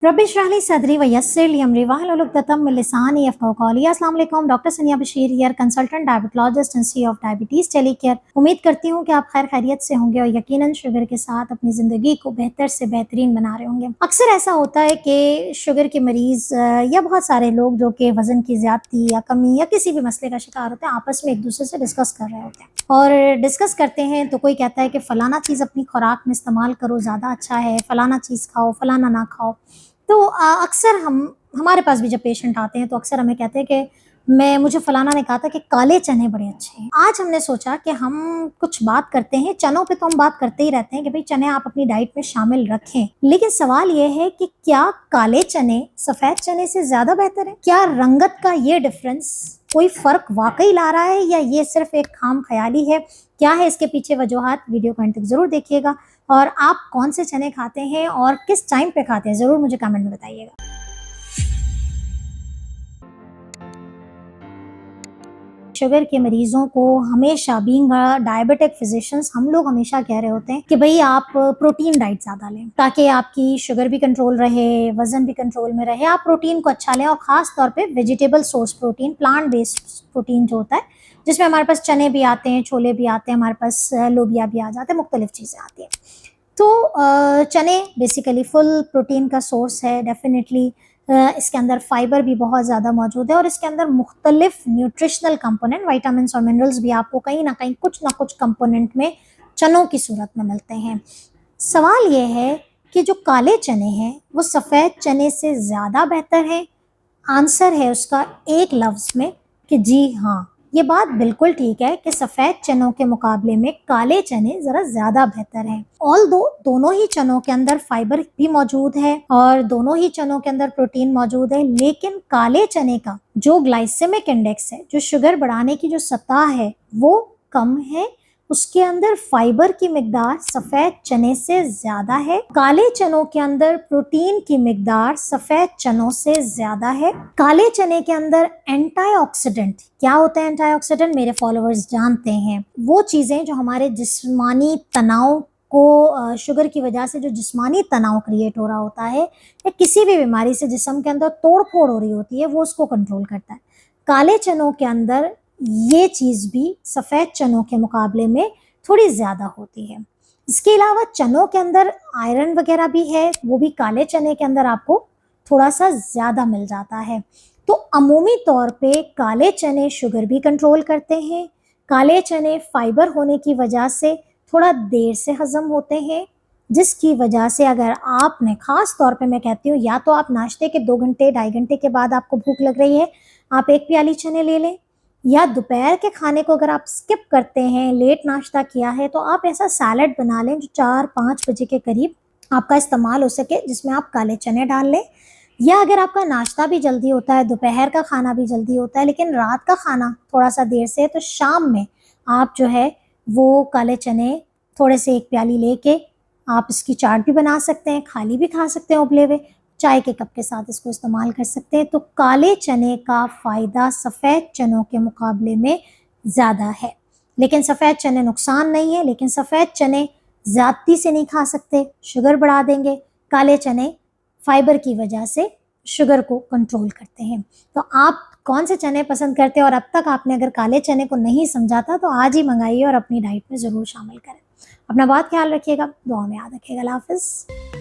Rabbi इश्रह ली सदरी व यस्सिर ली अमरी वाहलुल उक़दतम मिन लिसानी यफ़क़हू क़ौली। अस्सलाम वालेकुम, डॉक्टर सनिया Bashir here, consultant diabetologist institute of diabetes टेलीकेयर। उम्मीद करती हूँ कि आप खैर खैरियत से होंगे और यकीनन शुगर के साथ अपनी ज़िंदगी को बेहतर से बेहतरीन बना रहे होंगे। अक्सर ऐसा होता है कि शुगर के मरीज़ या बहुत सारे लोग जो कि वज़न की ज़्यादती या कमी या किसी भी मसले का शिकार होते हैं, आपस में एक दूसरे से डिस्कस कर रहे होते हैं और डिस्कस करते हैं तो कोई कहता है कि फ़लाना चीज़ अपनी खुराक में इस्तेमाल करो, ज़्यादा अच्छा है, फ़लाना चीज़ खाओ, फ़लाना ना खाओ। तो अक्सर हमारे पास भी जब पेशेंट आते हैं तो अक्सर हमें कहते हैं कि मुझे फलाना ने कहा था कि काले चने बड़े अच्छे हैं। आज हमने सोचा कि हम कुछ बात करते हैं, चनों पे तो हम बात करते ही रहते हैं कि भाई चने आप अपनी डाइट में शामिल रखें, लेकिन सवाल ये है कि क्या काले चने सफ़ेद चने से ज़्यादा बेहतर है? क्या रंगत का ये डिफरेंस कोई फ़र्क वाक़ई ला रहा है या ये सिर्फ़ एक खाम ख़याली है? क्या है इसके पीछे वजूहात? वीडियो को अंत तक ज़रूर देखिएगा और आप कौन से चने खाते हैं और किस टाइम पे खाते हैं, ज़रूर मुझे कमेंट में बताइएगा। शुगर के मरीज़ों को हमेशा बीइंग डायबिटिक फिजिशियंस हम लोग हमेशा कह रहे होते हैं कि भई आप प्रोटीन डाइट ज़्यादा लें, ताकि आपकी शुगर भी कंट्रोल रहे, वज़न भी कंट्रोल में रहे। आप प्रोटीन को अच्छा लें और ख़ास तौर पे vegetable source protein, plant based protein जो होता है, जिसमें हमारे पास चने भी आते हैं, छोले भी आते हैं, हमारे पास लोबिया भी आ जाते हैं, मुख्तलिफ़ चीज़ें आती हैं। तो चने बेसिकली फुल प्रोटीन का सोर्स है डेफ़िनेटली। इसके अंदर फाइबर भी बहुत ज़्यादा मौजूद है और इसके अंदर मुख्तलिफ न्यूट्रिशनल कंपोनेंट, विटामिन्स और मिनरल्स भी आपको कहीं ना कहीं कुछ ना कुछ कंपोनेंट में चनों की सूरत में मिलते हैं। सवाल ये है कि जो काले चने हैं वो सफ़ेद चने से ज़्यादा बेहतर हैं। आंसर है उसका एक लफ्ज़ में कि जी हाँ, ये बात बिल्कुल ठीक है कि सफ़ेद चनों के मुकाबले में काले चने ज़रा ज़्यादा बेहतर हैं। ऑल्दो दोनों ही चनों के अंदर फाइबर भी मौजूद है और दोनों ही चनों के अंदर प्रोटीन मौजूद है, लेकिन काले चने का जो ग्लाइसेमिक इंडेक्स है, जो शुगर बढ़ाने की जो सतह है, वो कम है। उसके अंदर फाइबर की मिकदार सफ़ेद चने से ज़्यादा है। काले चनों के अंदर प्रोटीन की मिकदार सफ़ेद चनों से ज़्यादा है। काले चने के अंदर एंटीऑक्सीडेंट, क्या होता है एंटीऑक्सीडेंट? मेरे फॉलोअर्स जानते हैं। वो चीज़ें जो हमारे जिस्मानी तनाव को, शुगर की वजह से जो जिस्मानी तनाव क्रिएट हो रहा होता है या किसी भी बीमारी से जिस्म के अंदर तोड़ फोड़ हो रही होती है, वो उसको कंट्रोल करता है। काले चनों के अंदर ये चीज़ भी सफ़ेद चनों के मुकाबले में थोड़ी ज़्यादा होती है। इसके अलावा चनों के अंदर आयरन वगैरह भी है, वो भी काले चने के अंदर आपको थोड़ा सा ज़्यादा मिल जाता है। तो अमूमी तौर पे काले चने शुगर भी कंट्रोल करते हैं। काले चने फाइबर होने की वजह से थोड़ा देर से हज़म होते हैं, जिसकी वजह से अगर आपने, ख़ास तौर पे मैं कहती हूँ, या तो आप नाश्ते के 2 घंटे, ढाई घंटे के बाद आपको भूख लग रही है, आप 1 प्याली चने ले लें, या दोपहर के खाने को अगर आप स्किप करते हैं, लेट नाश्ता किया है, तो आप ऐसा सैलेड बना लें जो 4-5 बजे के करीब आपका इस्तेमाल हो सके, जिसमें आप काले चने डाल लें। या अगर आपका नाश्ता भी जल्दी होता है, दोपहर का खाना भी जल्दी होता है, लेकिन रात का खाना थोड़ा-सा देर से है, तो शाम में आप जो है वो काले चने थोड़े से 1 प्याली लेके आप इसकी चाट भी बना सकते हैं, खाली भी खा सकते हैं उबले हुए, चाय के कप के साथ इसको इस्तेमाल कर सकते हैं। तो काले चने का फ़ायदा सफ़ेद चनों के मुकाबले में ज़्यादा है, लेकिन सफ़ेद चने नुकसान नहीं है, लेकिन सफ़ेद चने ज़्यादती से नहीं खा सकते, शुगर बढ़ा देंगे। काले चने फाइबर की वजह से शुगर को कंट्रोल करते हैं। तो आप कौन से चने पसंद करते हैं और अब तक आपने अगर काले चने को नहीं समझा था, तो आज ही मंगाइए और अपनी डाइट में ज़रूर शामिल करें। अपना बहुत ख्याल रखिएगा, दुआ में याद रखिएगा। अल्लाह हाफ़िज़।